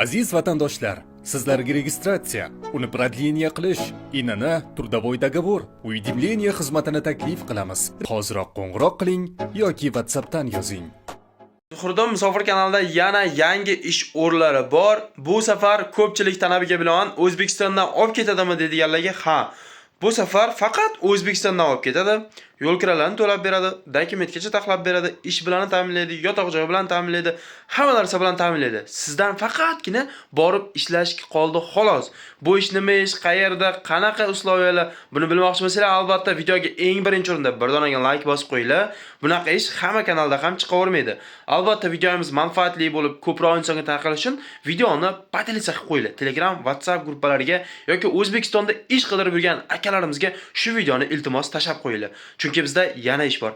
Aziz vatandoshlar, sizlarga registratsiya, uni продление qilish, INN трудовой договор, uydimleniya xizmatini taklif qilamiz. Hoziroq qo'ng'iroq qiling yoki WhatsAppdan yozing. Zuhurdin Musofir kanalida yana yangi ish o'rinlari bor. Bu safar ko'pchilik talabiga bilan O'zbekistondan olib ketadimi deganlarga ha. Bu safar faqat O'zbekistondan olib ketadi. Yo'l kiralarni to'lab beradi, dokumentgacha taxlab beradi, ish bilan ta'minlaydi, yotoq joy bilan ta'minlaydi, hamma narsa bilan ta'minlaydi. Sizdan faqatgina borib ishlash qoldi xolos. Bu ish nima ish, qayerda, qanaqa usloviyalar, buni bilmoqchi bo'lsanglar, albatta videoga eng birinchi o'rinda bir donaga like bosib qo'yinglar. Bunaqa ish hamma kanalda ham chiqavermaydi. Albatta videomiz manfaatli bo'lib, ko'proq insonga tarqalishi uchun videoni podelitsiya qilib qo'yinglar. Telegram, WhatsApp guruhlariga yoki O'zbekistonda ish qidirib yurgan akalarimizga shu videoni iltimos tashab qo'yinglar. Chunki bizda yana ish bor.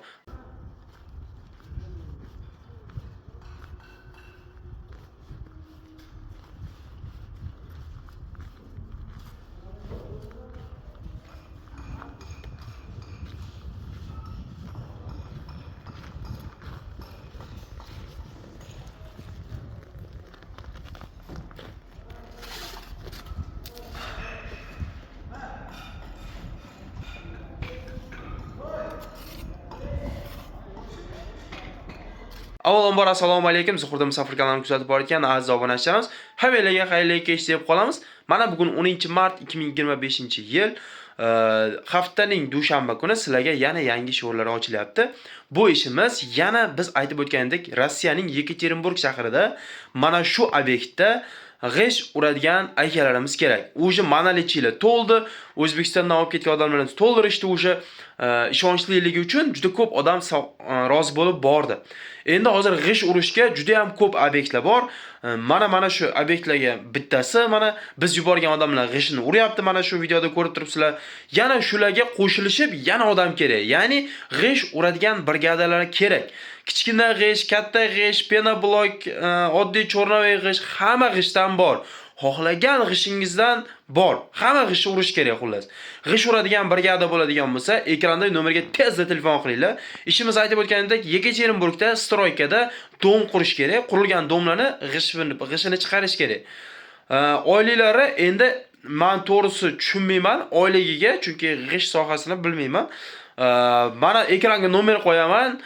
Avvalambor assalomu alaykum. Zuhurdin Musofir kanalini kuzatib borayotgan aziz obunachilarimiz, hammalarga xayrli kech deb qolamiz. Mana bugun 10-mart 2025-yil haftaning dushanba kuni sizlarga yana yangi ish o'rinlari ochilyapti. Bu ishimiz yana biz aytib o'tgandek Rossiyaning Yekaterinburg shahrida mana shu obyektda g'ish uradigan akalarimiz kerak. Uje manalichilar to'ldi. O'zbekistondan olib ketgan odamlarni to'ldirishdi uje ishonchliligi uchun juda ko'p odam rozi bo'lib bordi. Endi hozir g'ish urishga juda ham ko'p obyektlar bor. Mana shu obyektlarga bittasi mana biz yuborgan odamlar g'ishni uryapti. Mana shu videoda ko'rib turibsizlar. Yana shularga qo'shilishib yana odam kerak. Ya'ni g'ish uradigan brigadalar kerak. Kichkina g'ish, katta g'ish, penoblok, oddiy cho'rnoviy g'ish, hamma g'ishdan bor. Xohlagan g'ishingizdan bor. Hamma g'ishni urish kerak xullas. G'ish uradigan brigada bo'ladigan bo'lsa, ekrandagi nomerga tezda telefon qilinglar. Ishimiz aytib o'tganidek, Yekaterinburgda stroykada dom qurish kerak. Qurilgan domlarni g'ishini chiqarish kerak. Oilalari endi men to'g'risi tushunmayman oyligiga, chunki g'ish sohasini bilmayman. Mana ekranga nomer qo'yaman.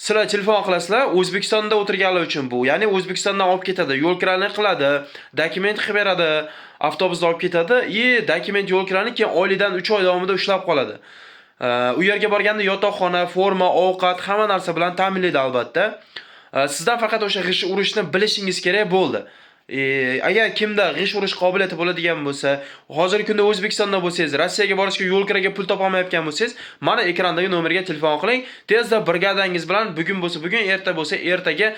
Sizlar telefon qilasizlar, O'zbekistonda o'tirganlar uchun bu. Ya'ni O'zbekistondan olib ketadi, yo'l kiralarni qiladi, dokument qilib beradi, avtobusda olib ketadi, dokument yo'l kiralarni keyin oylikdan 3 oy davomida ushlab qoladi. U yerga borganda yotoqxona, forma, ovqat, hamma narsa bilan ta'minlaydi albatta. Sizdan faqat o'sha g'ish urishni bilishingiz kerak bo'ldi. Agar kimda g'ish urish qobiliyati bo'ladigan bo'lsa, hozirgi kunda O'zbekistonda bo'lsangiz, Rossiyaga borishga yo'l kiraga pul topa olmayotgan bo'lsangiz, mana ekrandagi nomerga telefon qiling. Tezda brigadangiz bilan bugun bo'lsa bugun, erta bo'lsa ertaga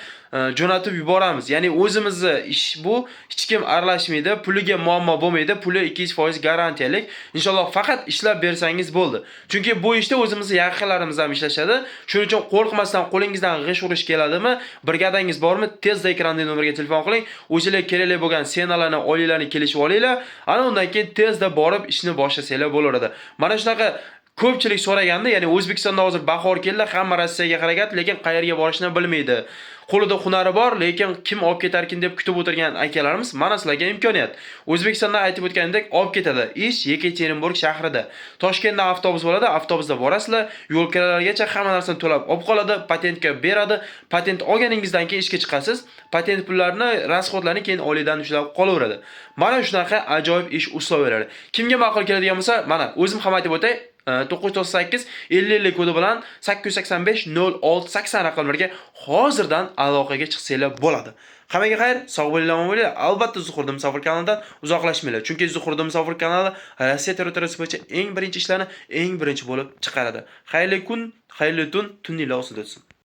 jo'natib yuboramiz. Ya'ni o'zimizni ish bu, hech kim aralashmaydi, puliga muammo bo'lmaydi, puli 200% garantiyalik. Inshaalloh faqat ishlab bersangiz bo'ldi. Chunki bu ishda o'zimizning yaqinlarimiz ham ishlashadi. Shuning uchun qo'rqmasdan qo'lingizdan g'ish urish keladimi, brigadangiz bormi, tezda ekrandagi nomerga telefon qiling. O'zingizga kerakli bo'lgan senalarni, oyliklarni kelishib olinglar. Ana undan keyin tezda borib ishni boshlasanglar bo'laveradi. Mana shunaqa ko'pchilik so'raganda, ya'ni O'zbekistonda hozir bahor keldi, hamma Rossiyaga harakat, lekin qayerga borishni bilmaydi. Qo'lida hunari bor, lekin kim olib ketarkin deb kutib o'tirgan akalarimiz, mana sizlarga imkoniyat. O'zbekistonda aytib o'tganidek olib ketadi. Ish Yekaterinburg shahrida. Toshkentdan avtobus bo'ladi, avtobusda borasizlar, yo'l kiralargacha hamma narsani to'lab olib qoladi, patentga beradi. Patent olganingizdan keyin ishga chiqasiz. Patent pullarini, rasxodlarni keyin oylikdan ushlab qolaveradi. Mana shunaqa ajoyib ish usloviylari. Kimga ma'qul keladigan bo'lsa, mana o'zim ham aytib o'tay. 998 50 kodi bilan 885 0680 raqamlarga hozirdan aloqaga chiqsanglar bo'ladi. Hammaga xayr, sog' bo'linglar, omon bo'linglar. Albatta Zuhurdin Musofir kanalidan uzoqlashmanglar. Chunki Zuhurdin Musofir kanali Rossiya territoriyasi bo'yicha eng birinchi ishlarni eng birinchi bo'lib chiqaradi. Xayrli kun, xayrli tun, tuninglar osida o'tsin.